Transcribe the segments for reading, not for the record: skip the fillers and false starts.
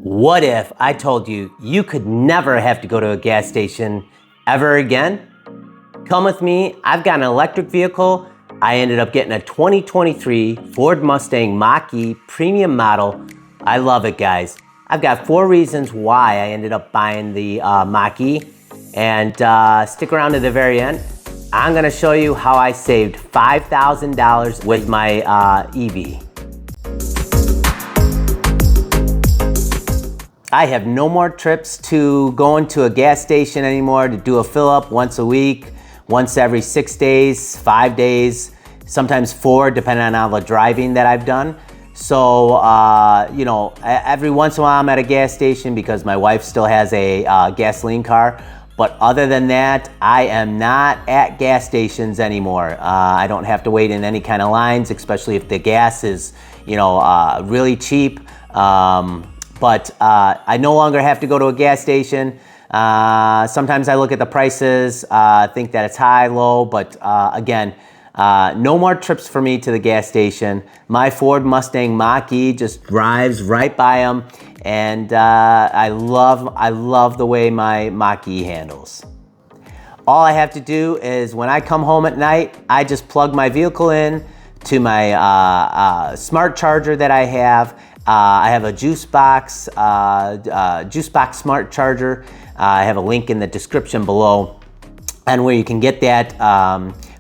What if I told you you could never have to go to a gas station ever again? Come with me, I've got an electric vehicle. I ended up getting a 2023 Ford Mustang Mach E premium model. I love it, guys. I've got 4 reasons why I ended up buying the Mach E, and stick around to the very end. I'm gonna show you how I saved $5,000 with my EV. I have no more trips to going to a gas station anymore to do a fill up once a week, once every 6 days, 5 days, sometimes 4, depending on all the driving that I've done. So, every once in a while I'm at a gas station because my wife still has a gasoline car. But other than that, I am not at gas stations anymore. I don't have to wait in any kind of lines, especially if the gas is, really cheap. But I no longer have to go to a gas station. Sometimes I look at the prices, think that it's high, low, but again, no more trips for me to the gas station. My Ford Mustang Mach E just drives right by them, and I love the way my Mach E handles. All I have to do is when I come home at night, I just plug my vehicle in to my smart charger that I have. I have a juice box smart charger. I have a link in the description below and where you can get that.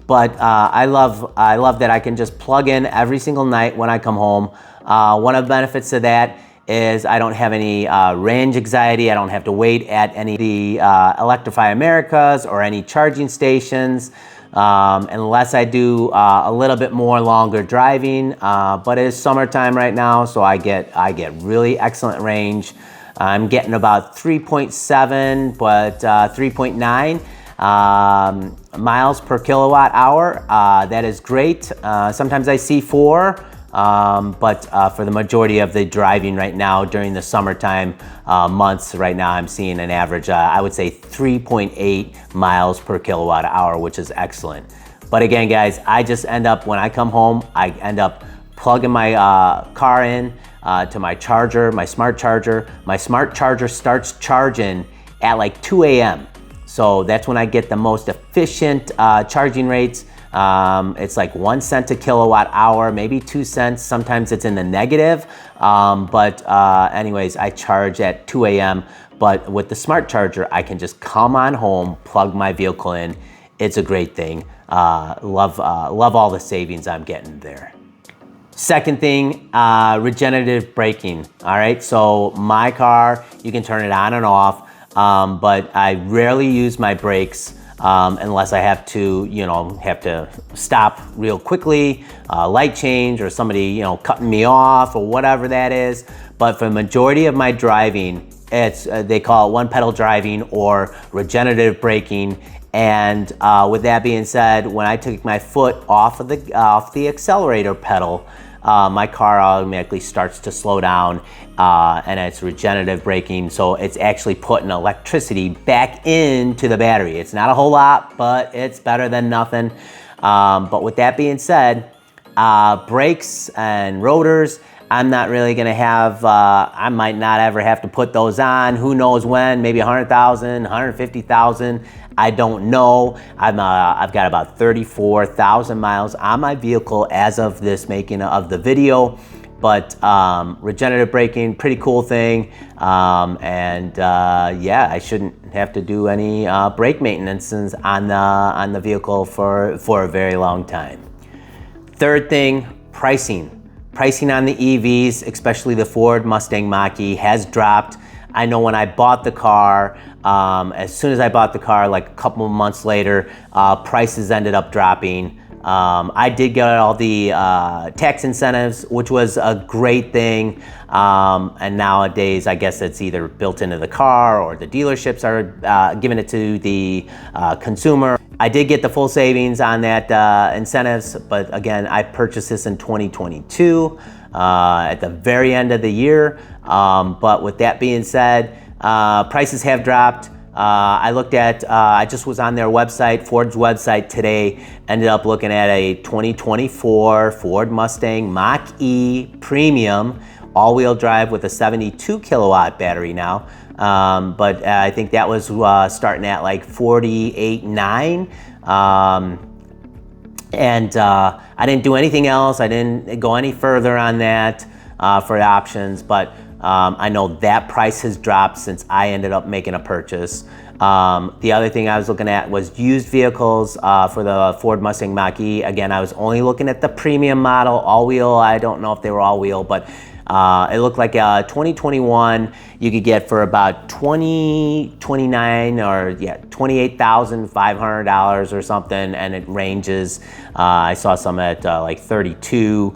But I love that I can just plug in every single night when I come home. One of the benefits of that is I don't have any range anxiety. I don't have to wait at any of the Electrify Americas or any charging stations. Unless I do a little bit more longer driving, but it is summertime right now, so I get really excellent range. I'm getting about 3.7, but 3.9 miles per kilowatt hour. That is great. Sometimes I see 4. But for the majority of the driving right now during the summertime months right now, I'm seeing an average, I would say 3.8 miles per kilowatt hour, which is excellent. But again, guys, I just end up, when I come home, I end up plugging my car in to my charger, my smart charger. My smart charger starts charging at like 2 a.m. So that's when I get the most efficient charging rates. It's like 1 cent a kilowatt hour, maybe 2 cents. Sometimes it's in the negative. Anyways, I charge at 2 a.m. But with the smart charger, I can just come on home, plug my vehicle in. It's a great thing. Love all the savings I'm getting there. Second thing, regenerative braking. All right, so my car, you can turn it on and off, but I rarely use my brakes. Unless I have to stop real quickly, light change, or somebody, cutting me off or whatever that is. But for the majority of my driving, it's they call it one pedal driving or regenerative braking. And with that being said, when I took my foot off the accelerator pedal, my car automatically starts to slow down, and it's regenerative braking, so it's actually putting electricity back into the battery. It's not a whole lot, but it's better than nothing. But with that being said, brakes and rotors, I'm not really gonna have, I might not ever have to put those on. Who knows when, maybe 100,000, 150,000. I don't know. I've got about 34,000 miles on my vehicle as of this making of the video. But regenerative braking, pretty cool thing. Yeah, I shouldn't have to do any brake maintenance on the vehicle for a very long time. Third thing, pricing. Pricing on the EVs, especially the Ford Mustang Mach E, has dropped. I know when I bought the car, as soon as I bought the car, like a couple of months later, prices ended up dropping. I did get all the tax incentives, which was a great thing. And nowadays, I guess it's either built into the car or the dealerships are giving it to the consumer. I did get the full savings on that incentives, but again, I purchased this in 2022 at the very end of the year. But with that being said, prices have dropped. I looked at, I just was on their website, Ford's website today, ended up looking at a 2024 Ford Mustang Mach E Premium all-wheel drive with a 72 kilowatt battery now. But I think that was starting at like 48.9. And I didn't do anything else. I didn't go any further on that for the options, but I know that price has dropped since I ended up making a purchase. The other thing I was looking at was used vehicles for the Ford Mustang Mach E. Again, I was only looking at the premium model, all-wheel. I don't know if they were all-wheel, but it looked like 2021 you could get for about $28,500 or something, and it ranges. I saw some at like 32.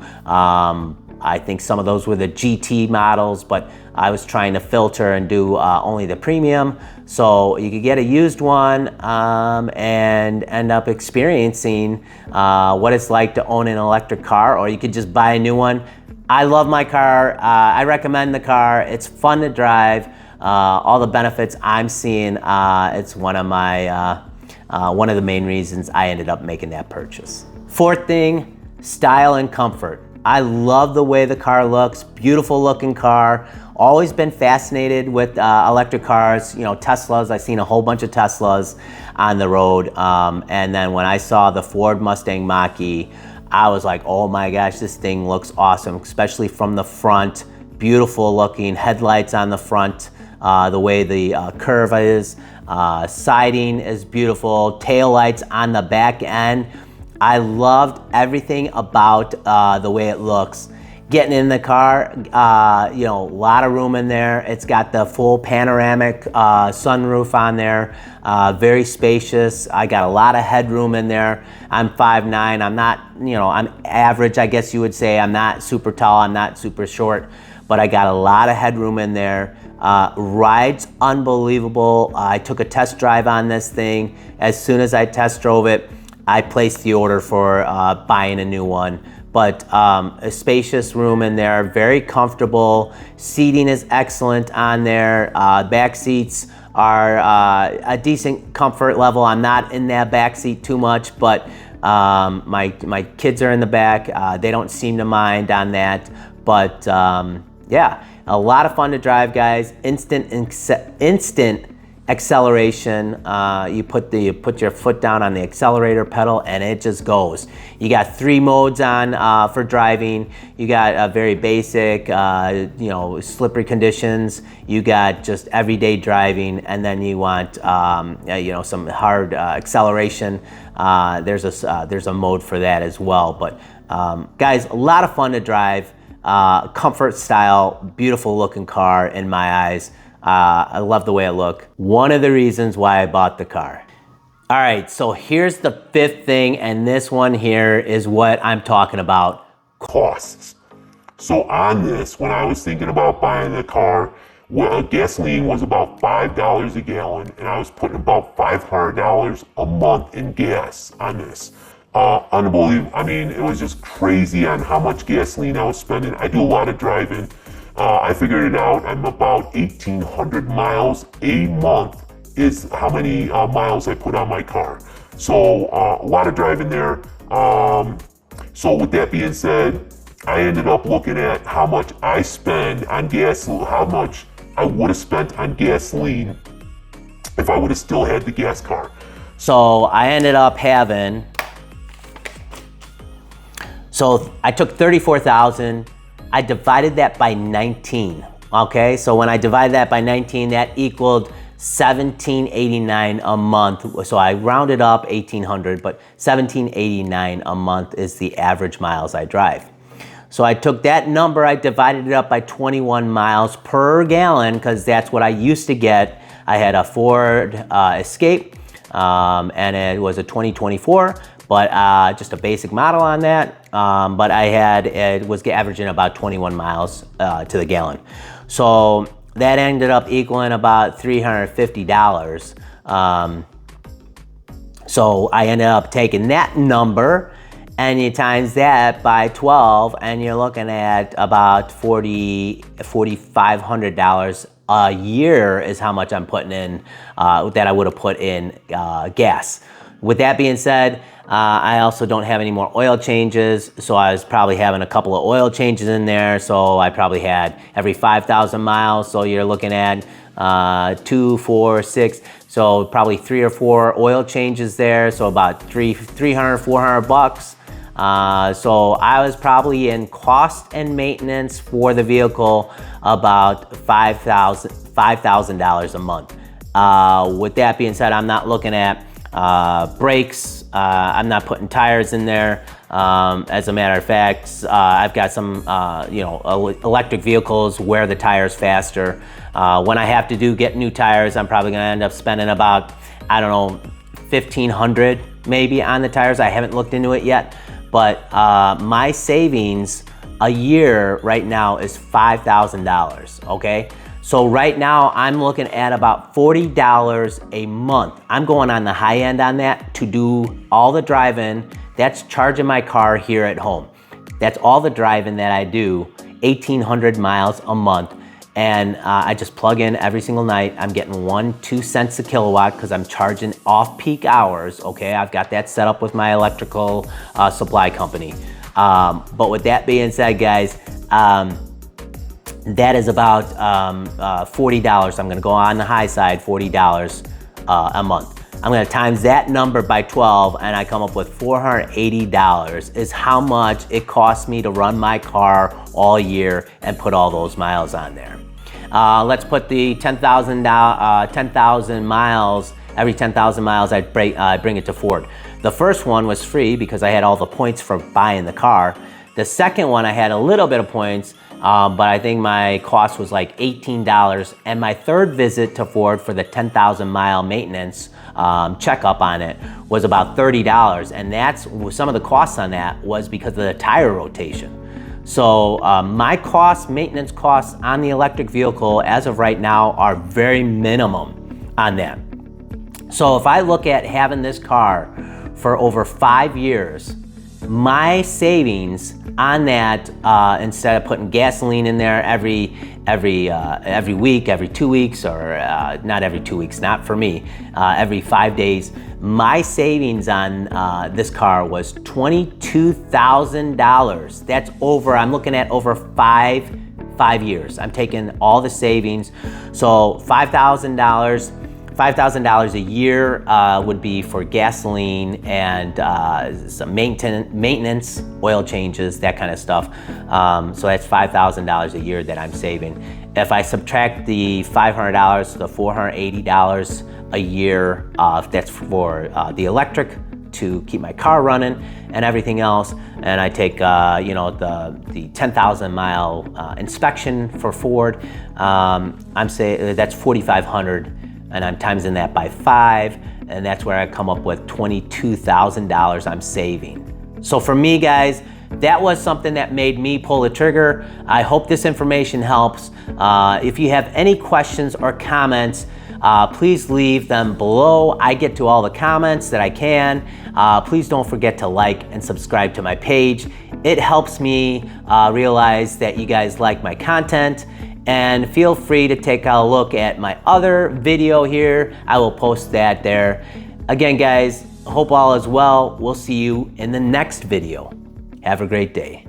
I think some of those were the GT models, but I was trying to filter and do only the premium. So you could get a used one and end up experiencing what it's like to own an electric car, or you could just buy a new one. I love my car. I recommend the car. It's fun to drive. All the benefits I'm seeing, it's one of the main reasons I ended up making that purchase. Fourth thing, style and comfort. I love the way the car looks, beautiful looking car. Always been fascinated with electric cars, you know, Teslas. I've seen a whole bunch of Teslas on the road. And then when I saw the Ford Mustang Mach E, I was like, oh my gosh, this thing looks awesome, especially from the front. Beautiful looking headlights on the front, the way the curve is. Siding is beautiful, tail lights on the back end. I loved everything about the way it looks. Getting in the car, you know, a lot of room in there. It's got the full panoramic sunroof on there, very spacious. I got a lot of headroom in there. I'm 5'9". I'm not, you know, I'm average, I guess you would say. I'm not super tall, I'm not super short, but I got a lot of headroom in there. Rides unbelievable. I took a test drive on this thing. As soon as I test drove it, I placed the order for buying a new one. But a spacious room in there, very comfortable. Seating is excellent on there. Back seats are a decent comfort level. I'm not in that back seat too much, but my kids are in the back. They don't seem to mind on that. But yeah, a lot of fun to drive, guys. Instant acceleration. You put your foot down on the accelerator pedal and it just goes. You got 3 modes on for driving. You got a very basic, you know, slippery conditions. You got just everyday driving, and then you want you know, some hard acceleration. There's a mode for that as well. But guys, a lot of fun to drive. Comfort, style, beautiful looking car in my eyes. I love the way it looks. One of the reasons why I bought the car. All right, so here's the 5th thing, and this one here is what I'm talking about. Costs. So on this, when I was thinking about buying the car, well, gasoline was about $5 a gallon, and I was putting about $500 a month in gas on this. Unbelievable. I mean, it was just crazy on how much gasoline I was spending. I do a lot of driving. I figured it out. I'm about 1,800 miles a month is how many miles I put on my car. So a lot of driving there. So with that being said, I ended up looking at how much I spend on gas, how much I would have spent on gasoline if I would have still had the gas car. So I ended up having, so I took 34,000. I divided that by 19, okay? So when I divided that by 19, that equaled $1,789 a month. So I rounded up 1,800, but $1,789 a month is the average miles I drive. So I took that number, I divided it up by 21 miles per gallon, because that's what I used to get. I had a Ford Escape, and it was a 2024. But just a basic model on that. But it was averaging about 21 miles to the gallon. So that ended up equaling about $350. So I ended up taking that number and you times that by 12 and you're looking at about $4,500 a year is how much I'm putting in, that I would have put in gas. With that being said, I also don't have any more oil changes, so I was probably having a couple of oil changes in there, so I probably had every 5,000 miles, so you're looking at 2, 4, 6, so probably 3 or 4 oil changes there, so about 300, 400 bucks. So I was probably in cost and maintenance for the vehicle about $5,000 a month. With that being said, I'm not looking at brakes. I'm not putting tires in there. As a matter of fact, I've got some, electric vehicles wear the tires faster. When I have to get new tires, I'm probably gonna end up spending about, I don't know, $1,500 maybe on the tires. I haven't looked into it yet, but my savings a year right now is $5,000, okay? So right now I'm looking at about $40 a month. I'm going on the high end on that to do all the driving. That's charging my car here at home. That's all the driving that I do, 1,800 miles a month. And I just plug in every single night. I'm getting 2 cents a kilowatt because I'm charging off peak hours, okay? I've got that set up with my electrical supply company. But with that being said, guys, that is about $40. I'm gonna go on the high side, $40 a month. I'm gonna times that number by 12 and I come up with $480 is how much it costs me to run my car all year and put all those miles on there. Let's put the 10,000 miles, every 10,000 miles I bring it to Ford. The first one was free because I had all the points for buying the car. The second one I had a little bit of points, but I think my cost was like $18. And my third visit to Ford for the 10,000 mile maintenance checkup on it was about $30. And that's some of the costs on that was because of the tire rotation. So my maintenance costs on the electric vehicle as of right now are very minimum on that. So if I look at having this car for over 5 years, my savings on that, instead of putting gasoline in there every week, every 2 weeks, or not every 2 weeks, not for me, every 5 days, my savings on this car was $22,000. That's I'm looking at over five years. I'm taking all the savings. So $5,000 a year would be for gasoline and some maintenance, oil changes, that kind of stuff. So that's $5,000 a year that I'm saving. If I subtract the $500 to the $480 a year, that's for the electric to keep my car running and everything else, and I take the 10,000 mile inspection for Ford, I'm saying that's $4,500. And I'm timesing that by 5, and that's where I come up with $22,000 I'm saving. So for me, guys, that was something that made me pull the trigger. I hope this information helps. If you have any questions or comments, please leave them below. I get to all the comments that I can. Please don't forget to like and subscribe to my page. It helps me realize that you guys like my content. And feel free to take a look at my other video here. I will post that there. Again, guys, hope all is well. We'll see you in the next video. Have a great day.